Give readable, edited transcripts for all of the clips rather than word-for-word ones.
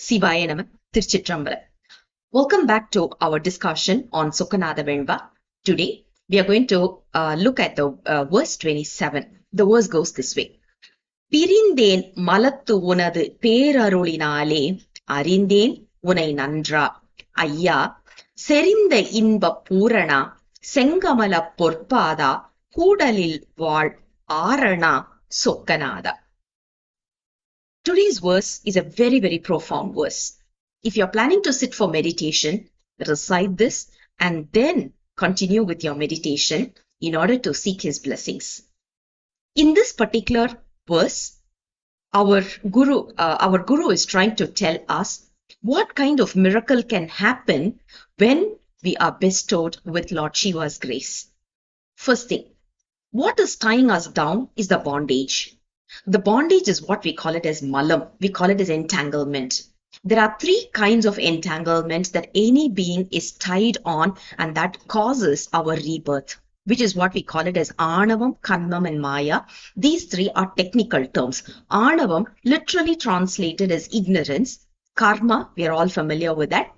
Sivaya Nama, Tiruchitrambalam. Welcome back to our discussion on Sokkanatha Venba. Today, we are going to look at the verse 27. The verse goes this way. Pirindhen Malathu unathu perarulinale arindhen unai nandra. ஐயா செறிந்த இன்பப் பூரணா செங்கமல பொற்பாதா கூடலில் வாழ் ஆரணா சொக்கநாதா. Today's verse is a very, very profound verse. If you're planning to sit for meditation, recite this and then continue with your meditation in order to seek his blessings. In this particular verse, our guru is trying to tell us what kind of miracle can happen when we are bestowed with Lord Shiva's grace. First thing, what is tying us down is the bondage. The bondage is what we call it as malam. We call it as entanglement. There are three kinds of entanglement that any being is tied on, and that causes our rebirth, which is what we call it as Anavam, Karmam, and Maya. These three are technical terms. Anavam, literally translated as ignorance. Karma, we are all familiar with that.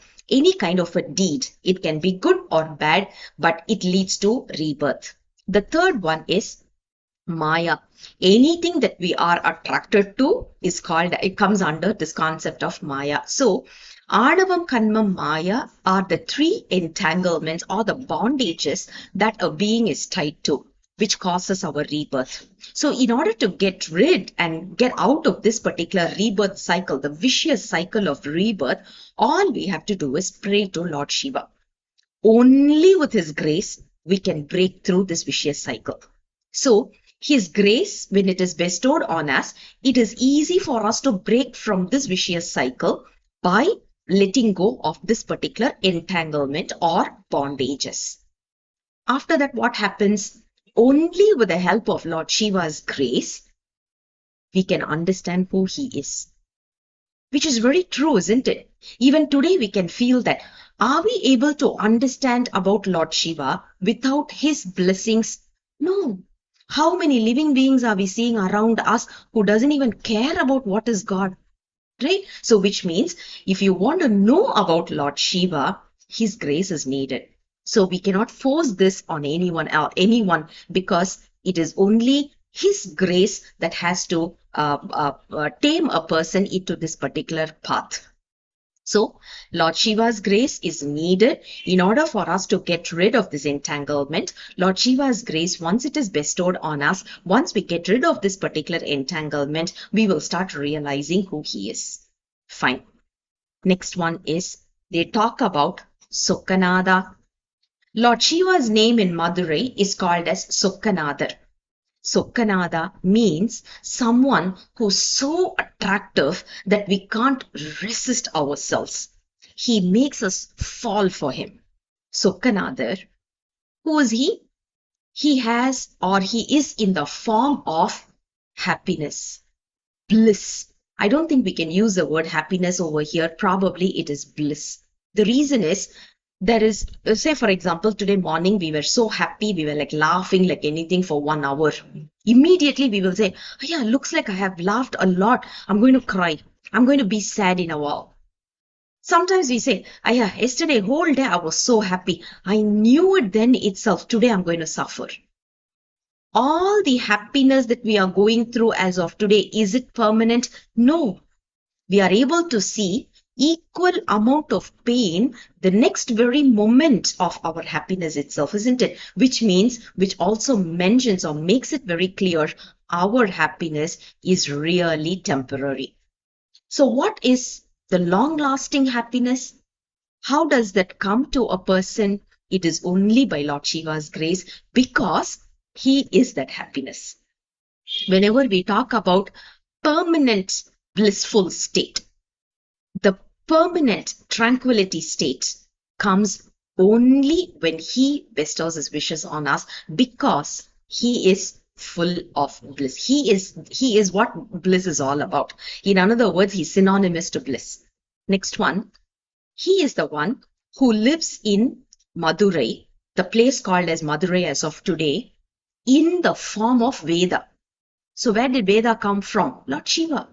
Any kind of a deed. It can be good or bad, but it leads to rebirth. The third one is Maya. Anything that we are attracted to is called, it comes under this concept of Maya. So, Anavam, Kanmam, Maya are the three entanglements or the bondages that a being is tied to, which causes our rebirth. So, in order to get rid and get out of this particular rebirth cycle, the vicious cycle of rebirth, all we have to do is pray to Lord Shiva. Only with his grace, we can break through this vicious cycle. So, his grace, when it is bestowed on us, it is easy for us to break from this vicious cycle by letting go of this particular entanglement or bondages. After that, what happens? Only with the help of Lord Shiva's grace, we can understand who he is. Which is very true, isn't it? Even today, we can feel that. Are we able to understand about Lord Shiva without his blessings? No. How many living beings are we seeing around us who doesn't even care about what is God? Right? So which means if you want to know about Lord Shiva, his grace is needed. So we cannot force this on anyone because it is only his grace that has to tame a person into this particular path. So, Lord Shiva's grace is needed in order for us to get rid of this entanglement. Lord Shiva's grace, once it is bestowed on us, once we get rid of this particular entanglement, we will start realizing who he is. Fine. Next one is, they talk about Sokkanatha. Lord Shiva's name in Madurai is called as Sokkanatha. Sokkanatha means someone who's so attractive that we can't resist ourselves. He makes us fall for him. Sokkanatha, who is he? He has or he is in the form of happiness, bliss. I don't think we can use the word happiness over here. Probably it is bliss. The reason is, there is, say for example, today morning we were so happy, we were like laughing like anything for 1 hour. Immediately we will say, oh yeah, looks like I have laughed a lot. I'm going to cry. I'm going to be sad in a while. Sometimes we say, oh yeah, yesterday whole day I was so happy. I knew it then itself. Today I'm going to suffer. All the happiness that we are going through as of today, is it permanent? No. We are able to see equal amount of pain the next very moment of our happiness itself, isn't it? Which means, which also mentions or makes it very clear, our happiness is really temporary. So what is the long-lasting happiness? How does that come to a person? It is only by Lord Shiva's grace, because he is that happiness. Whenever we talk about permanent blissful state, the permanent tranquility state comes only when he bestows his wishes on us, because he is full of bliss. He is what bliss is all about. In other words, he's synonymous to bliss. Next one, he is the one who lives in Madurai, the place called as Madurai as of today, in the form of Veda. So where did Veda come from? Lord Shiva.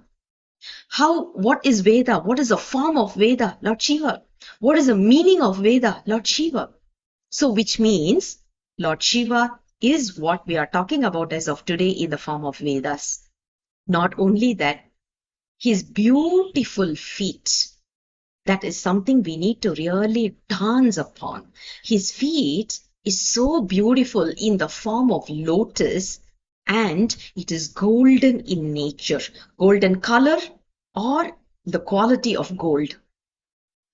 What is Veda? What is the form of Veda? Lord Shiva. What is the meaning of Veda? Lord Shiva. So which means Lord Shiva is what we are talking about as of today in the form of Vedas. Not only that, his beautiful feet, that is something we need to really dance upon. His feet is so beautiful in the form of lotus, and it is golden in nature, golden color or the quality of gold.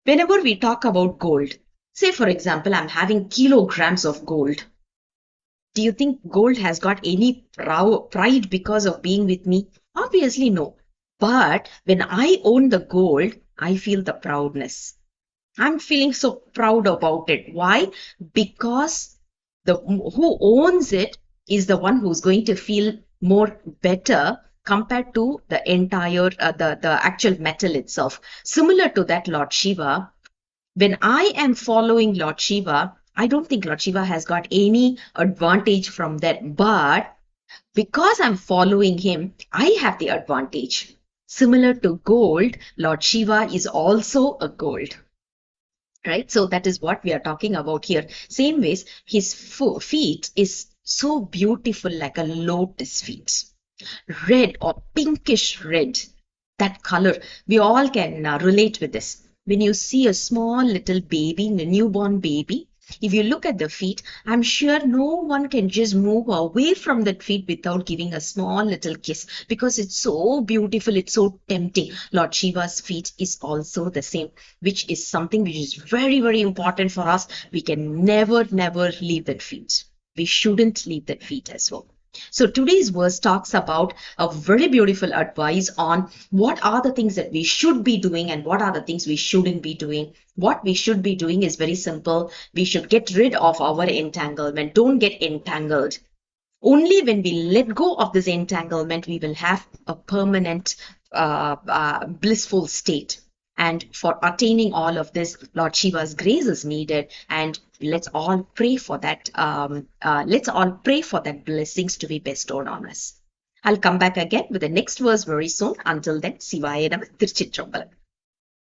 Whenever we talk about gold, say for example, I'm having kilograms of gold. Do you think gold has got any pride because of being with me? Obviously, no. But when I own the gold, I feel the proudness. I'm feeling so proud about it. Why? Because the who owns it is the one who's going to feel more better compared to the entire the actual metal itself. Similar to that, Lord Shiva, when I am following Lord Shiva, I don't think Lord Shiva has got any advantage from that. But because I'm following him, I have the advantage. Similar to gold, Lord Shiva is also a gold. Right? So that is what we are talking about here. Same ways, his feet is so beautiful like a lotus feet. Red or pinkish red, that color, we all can relate with this. When you see a small little baby, a newborn baby, if you look at the feet, I'm sure no one can just move away from that feet without giving a small little kiss because it's so beautiful, it's so tempting. Lord Shiva's feet is also the same, which is something which is very, very important for us. We can never, never leave that feet. We shouldn't leave that feet as well. So today's verse talks about a very beautiful advice on what are the things that we should be doing and what are the things we shouldn't be doing. What we should be doing is very simple. We should get rid of our entanglement. Don't get entangled. Only when we let go of this entanglement, we will have a permanent, blissful state. And for attaining all of this, Lord Shiva's grace is needed. And let's all pray for that. Let's all pray for that blessings to be bestowed on us. I'll come back again with the next verse very soon. Until then, Sivaya Namah Tirchitrambalam.